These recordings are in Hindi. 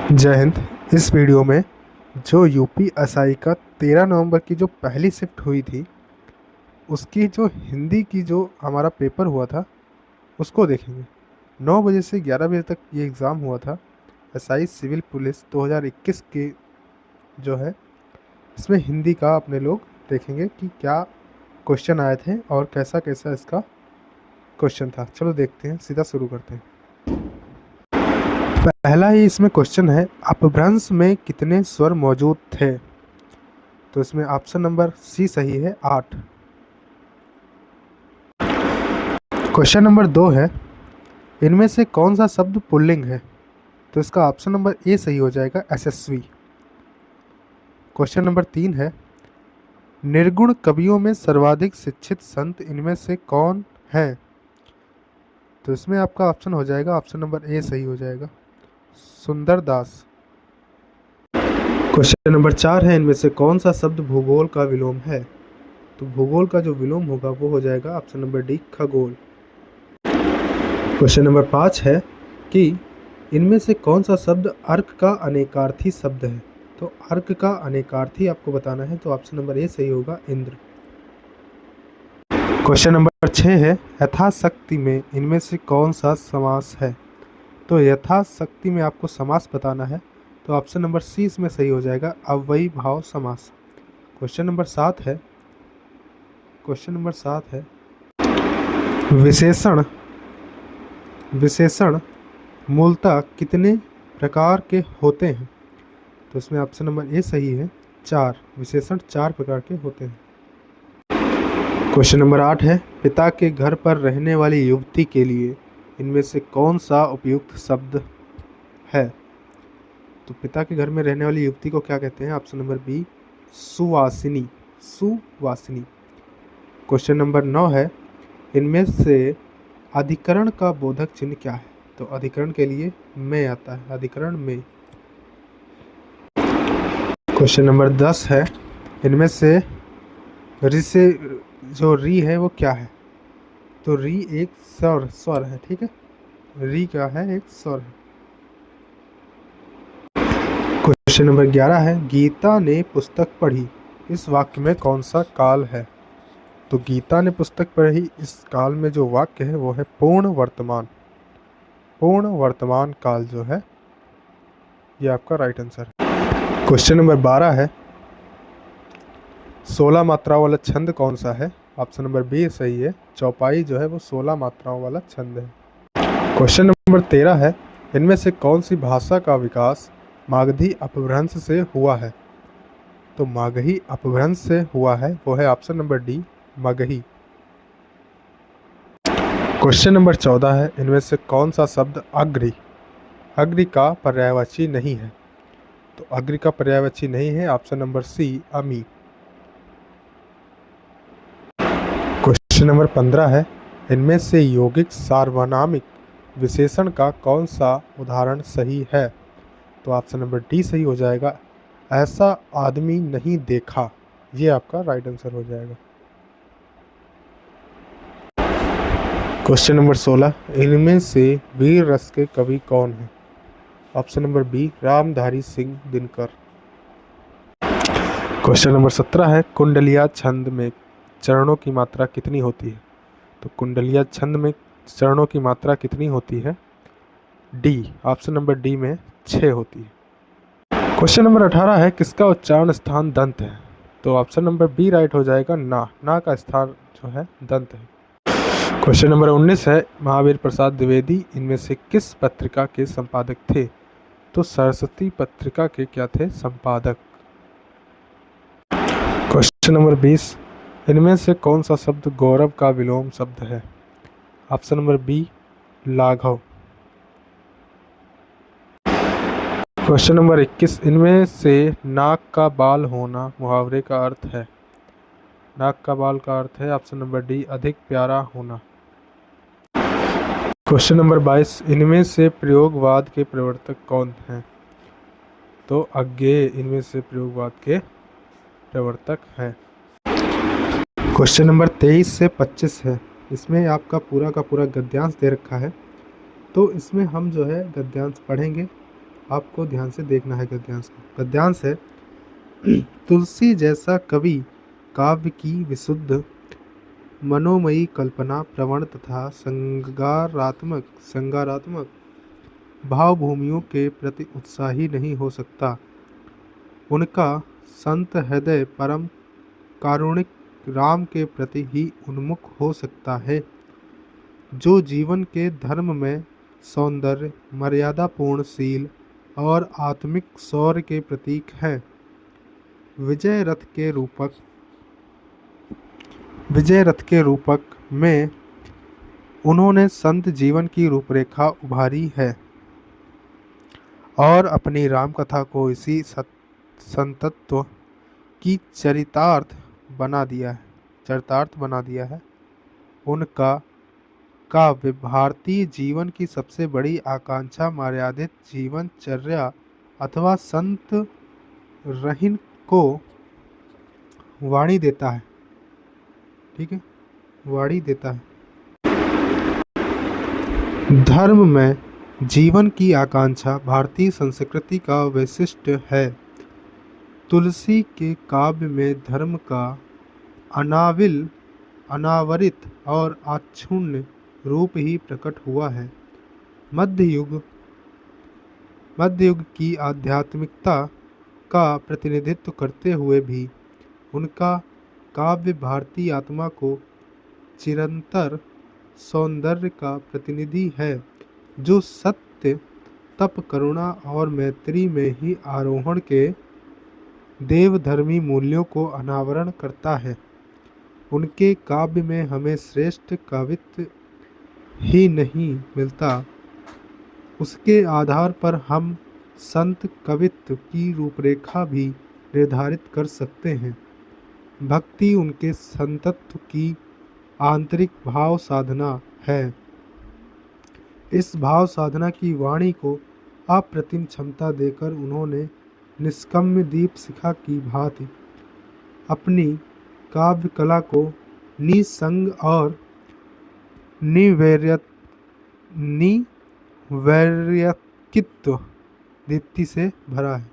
जय हिंद। इस वीडियो में जो यूपीएसआई का 13 नवंबर की जो पहली शिफ्ट हुई थी, उसकी जो हिंदी की जो हमारा पेपर हुआ था उसको देखेंगे। 9 बजे से 11 बजे तक ये एग्ज़ाम हुआ था। एसआई सिविल पुलिस 2021 के जो है, इसमें हिंदी का अपने लोग देखेंगे कि क्या क्वेश्चन आए थे और कैसा कैसा इसका क्वेश्चन था। चलो देखते हैं, सीधा शुरू करते हैं। पहला ही इसमें क्वेश्चन है, अपभ्रंश में कितने स्वर मौजूद थे? तो इसमें ऑप्शन नंबर सी सही है, 8। क्वेश्चन नंबर 2 है, इनमें से कौन सा शब्द पुल्लिंग है? तो इसका ऑप्शन नंबर ए सही हो जाएगा, यशस्वी। क्वेश्चन नंबर 3 है, निर्गुण कवियों में सर्वाधिक शिक्षित संत इनमें से कौन है? तो इसमें आपका ऑप्शन हो जाएगा, ऑप्शन नंबर ए सही हो जाएगा, सुंदर दास। क्वेश्चन नंबर 4 है, इनमें से कौन सा शब्द भूगोल का विलोम है? तो भूगोल का जो विलोम होगा वो हो जाएगा ऑप्शन नंबर डी, खगोल। क्वेश्चन नंबर 5 है कि इनमें से कौन सा शब्द अर्क का अनेकार्थी शब्द है? तो अर्क का अनेकार्थी आपको बताना है, तो ऑप्शन नंबर ए सही होगा, इंद्र। क्वेश्चन नंबर 6 है, यथाशक्ति में इनमें से कौन सा समास है? तो यथाशक्ति में आपको समास बताना है, तो ऑप्शन नंबर सी इसमें सही हो जाएगा, अव्ययी भाव समास। क्वेश्चन नंबर 7 है, विशेषण विशेषण मूलतः कितने प्रकार के होते हैं? तो इसमें ऑप्शन नंबर ए सही है, 4। विशेषण 4 प्रकार के होते हैं। क्वेश्चन नंबर 8 है, पिता के घर पर रहने वाली युवती के लिए इनमें से कौन सा उपयुक्त शब्द है? तो पिता के घर में रहने वाली युवती को क्या कहते हैं? ऑप्शन नंबर बी, सुवासिनी। सुवासिनी। क्वेश्चन नंबर 9 है, इनमें से अधिकरण का बोधक चिन्ह क्या है? तो अधिकरण के लिए में आता है, अधिकरण में। क्वेश्चन नंबर 10 है, इनमें से रि से जो री है वो क्या है? तो री एक स्वर है, ठीक है। री क्या है? एक स्वर है। क्वेश्चन नंबर 11 है, गीता ने पुस्तक पढ़ी, इस वाक्य में कौन सा काल है? तो गीता ने पुस्तक पढ़ी, इस काल में जो वाक्य है वो है पूर्ण वर्तमान। पूर्ण वर्तमान काल जो है, ये आपका राइट आंसर। क्वेश्चन नंबर 12 है, 16 मात्राओं वाला छंद कौन सा है? ऑप्शन नंबर बी सही है, चौपाई जो है वो 16 मात्राओं वाला छंद है। क्वेश्चन नंबर 13 है, इनमें से कौन सी भाषा का विकास मागधी अपभ्रंश से हुआ है? तो मागही अपभ्रंश से हुआ है, वो है option number D, Magahi. Question number 14 है, इनमें से कौन सा शब्द अग्रि अग्रि का पर्यायवाची नहीं है? तो अग्रि का पर्यायवाची नहीं है, ऑप्शन नंबर सी, अमी। क्वेश्चन नंबर 15 है, इनमें से यौगिक सार्वनामिक विशेषण का कौन सा उदाहरण सही है? तो ऑप्शन नंबर डी सही हो जाएगा, ऐसा आदमी नहीं देखा। ये आपका राइट आंसर हो जाएगा। क्वेश्चन नंबर 16, इनमें से वीर रस के कवि कौन है? Option number B, Ramdhari Singh Dinkar. Question number 17 है, कुंडलिया छंद में चरणों की मात्रा कितनी होती है? तो कुंडलिया छंद में चरणों की मात्रा कितनी होती है? डी, ऑप्शन नंबर डी में 6 होती है। क्वेश्चन नंबर 18 है, किसका उच्चारण स्थान दंत है? तो ऑप्शन नंबर बी राइट हो जाएगा, ना का स्थान जो है दंत है। क्वेश्चन नंबर 19 है, महावीर प्रसाद द्विवेदी इनमें से किस पत्रिका के संपादक थे? तो सरस्वती पत्रिका के क्या थे? संपादक। क्वेश्चन नंबर 20, इनमें से कौन सा शब्द गौरव का विलोम शब्द है? ऑप्शन नंबर बी, लाघव। क्वेश्चन नंबर 21, इनमें से नाक का बाल होना मुहावरे का अर्थ है? नाक का बाल का अर्थ है ऑप्शन नंबर डी, अधिक प्यारा होना। क्वेश्चन नंबर 22, इनमें से प्रयोगवाद के प्रवर्तक कौन हैं? तो अज्ञेय इनमें से प्रयोगवाद के प्रवर्तक हैं। क्वेश्चन नंबर 23 से 25 है, इसमें आपका पूरा का पूरा गद्यांश दे रखा है, तो इसमें हम जो है गद्यांश पढ़ेंगे आपको ध्यान से देखना है गद्यांश को। गद्यांश है तुलसी जैसा कवि काव्य की विशुद्ध मनोमयी कल्पना प्रवण तथा संगारात्मक भावभूमियों के प्रति उत्साही नहीं हो सकता। उनका संत हृदय परम कारुणिक राम के प्रति ही उन्मुख हो सकता है, जो जीवन के धर्म में सौंदर्य, मर्यादापूर्ण शील और आत्मिक शौर्य के प्रतीक है। विजय रथ के रूपक में उन्होंने संत जीवन की रूपरेखा उभारी है और अपनी राम कथा को इसी संतत्व की चरितार्थ बना दिया है। उनका काव्य भारतीय जीवन की सबसे बड़ी आकांक्षा, मर्यादित जीवनचर्या अथवा संत रहिन को वाणी देता है। ठीक है, वाणी देता है। धर्म में जीवन की आकांक्षा भारतीय संस्कृति का वैशिष्ट है। तुलसी के काव्य में धर्म का अनावरित और आच्छूर्ण रूप ही प्रकट हुआ है। मध्य युग की आध्यात्मिकता का प्रतिनिधित्व करते हुए भी उनका काव्य भारतीय आत्मा को चिरंतर सौंदर्य का प्रतिनिधि है, जो सत्य, तप, करुणा और मैत्री में ही आरोहण के देवधर्मी मूल्यों को अनावरण करता है। उनके काव्य में हमें श्रेष्ठ कवित्व ही नहीं मिलता, उसके आधार पर हम संत कवित्व की रूपरेखा भी निर्धारित कर सकते हैं। भक्ति उनके संतत्व की आंतरिक भाव साधना है। इस भाव साधना की वाणी को अप्रतिम क्षमता देकर उन्होंने निष्कम्य दीप शिखा की भांति अपनी काव्य कला को निसंग और निवैर्यकित्व दीप्ति से भरा है।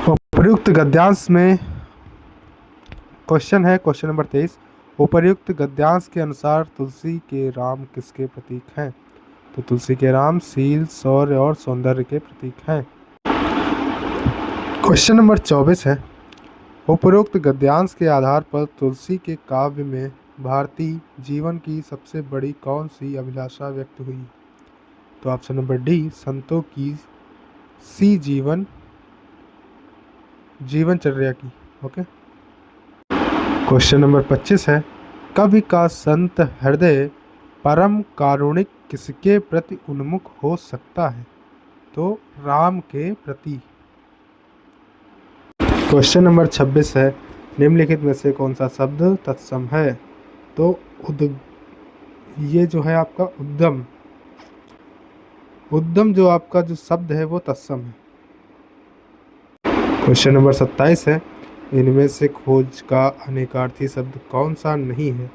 उपर्युक्त गद्यांश में क्वेश्चन है, क्वेश्चन नंबर 23। उपर्युक्त गद्यांश के अनुसार तुलसी के राम किसके प्रतीक हैं? तो तुलसी के राम शील, शौर्य और सौंदर्य के प्रतीक हैं। क्वेश्चन नंबर 24 है, उपरोक्त गद्यांश के आधार पर तुलसी के काव्य में भारतीय जीवन की सबसे बड़ी कौन सी अभिलाषा व्यक्त हुई? तो ऑप्शन नंबर डी, संतों की सी जीवनचर्या की। ओके। क्वेश्चन नंबर 25 है, कवि का संत हृदय परम कारुणिक किसके प्रति उन्मुख हो सकता है? तो राम के प्रति। क्वेश्चन नंबर 26 है, निम्नलिखित में से कौन सा शब्द तत्सम है? तो ये जो है आपका उद्यम जो आपका जो शब्द है वो तत्सम है। क्वेश्चन नंबर 27 है, इनमें से खोज का अनेकार्थी शब्द कौन सा नहीं है?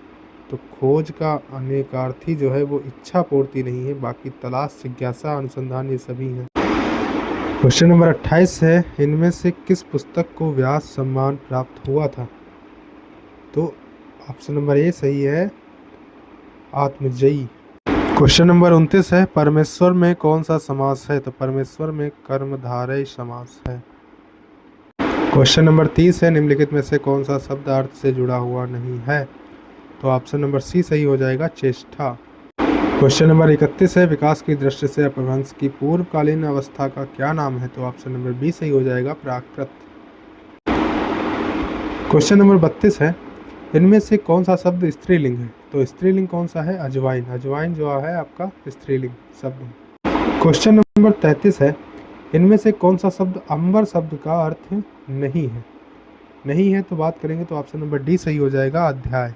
तो खोज का अनेकार्थी जो है वो इच्छा पूर्ति नहीं है, बाकी तलाश, जिज्ञासा, अनुसंधान ये सभी हैं। क्वेश्चन नंबर 28 है, इनमें से किस पुस्तक को व्यास सम्मान प्राप्त हुआ था? तो ऑप्शन नंबर ए सही है, आत्मजयी। क्वेश्चन नंबर 29 है, परमेश्वर में कौन सा समास है? तो परमेश्वर में कर्मधारय समास है। क्वेश्चन नंबर 30 है, निम्नलिखित में से कौन सा शब्द अर्थ से जुड़ा हुआ नहीं है? तो ऑप्शन नंबर सी सही हो जाएगा, चेष्टा। क्वेश्चन नंबर 31 है, विकास की दृष्टि से अपभ्रंश की पूर्वकालीन अवस्था का क्या नाम है? तो ऑप्शन नंबर बी सही हो जाएगा, प्राकृत। क्वेश्चन नंबर 32 है, इनमें से कौन सा शब्द स्त्रीलिंग है? तो स्त्रीलिंग कौन सा है? अजवाइन। अजवाइन जो है आपका स्त्रीलिंग शब्द है। क्वेश्चन नंबर 33 है, इनमें से कौन सा शब्द अंबर शब्द का अर्थ नहीं है? नहीं है तो बात करेंगे तो ऑप्शन नंबर डी सही हो जाएगा, अध्याय।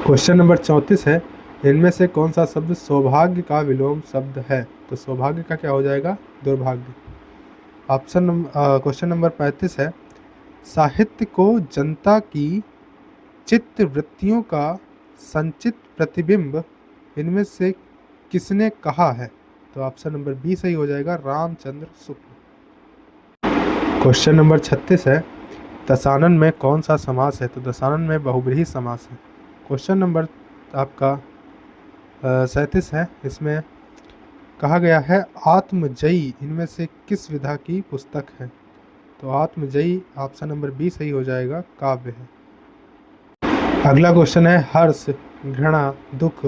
क्वेश्चन नंबर 34 है, इनमें से कौन सा शब्द सौभाग्य का विलोम शब्द है? तो सौभाग्य का क्या हो जाएगा? दुर्भाग्य। क्वेश्चन नंबर 35 है, साहित्य को जनता की चित्त वृत्तियों का संचित प्रतिबिंब इनमें से किसने कहा है? तो ऑप्शन नंबर बी सही हो जाएगा, रामचंद्र शुक्ल। क्वेश्चन नंबर 36 है, दशानन में कौन सा समास है? तो दशानन में बहुब्रीहि समास है। क्वेश्चन नंबर आपका 37 है, इसमें कहा गया है आत्मजयी इनमें से किस विधा की पुस्तक है? तो आत्मजयी ऑप्शन नंबर बी सही हो जाएगा, काव्य है। अगला क्वेश्चन है, हर्ष, घृणा, दुख,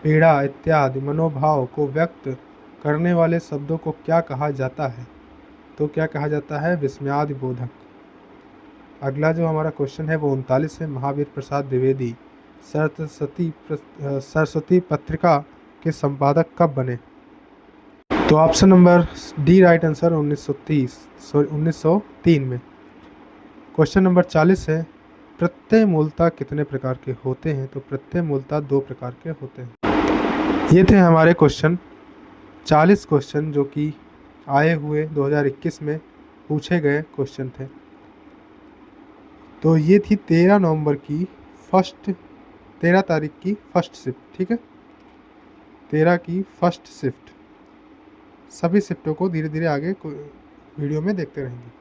पीड़ा इत्यादि मनोभाव को व्यक्त करने वाले शब्दों को क्या कहा जाता है? तो क्या कहा जाता है? विस्मयादि बोधक। अगला जो हमारा क्वेश्चन है वो 39 है, महावीर प्रसाद द्विवेदी सरस्वती पत्रिका के संपादक कब बने? तो option number D right answer 1903 में। क्वेश्चन नंबर 40 है, प्रत्यय मूलतः कितने प्रकार के होते हैं? तो प्रत्यय मूलतः 2 प्रकार के होते हैं। ये थे हमारे क्वेश्चन 40 क्वेश्चन जो कि आए हुए 2021 में पूछे गए क्वेश्चन थे। तो ये थी 13 तारीख की फर्स्ट शिफ्ट, ठीक है, 13 की फर्स्ट शिफ्ट। सभी शिफ्टों को धीरे धीरे आगे वीडियो में देखते रहेंगे।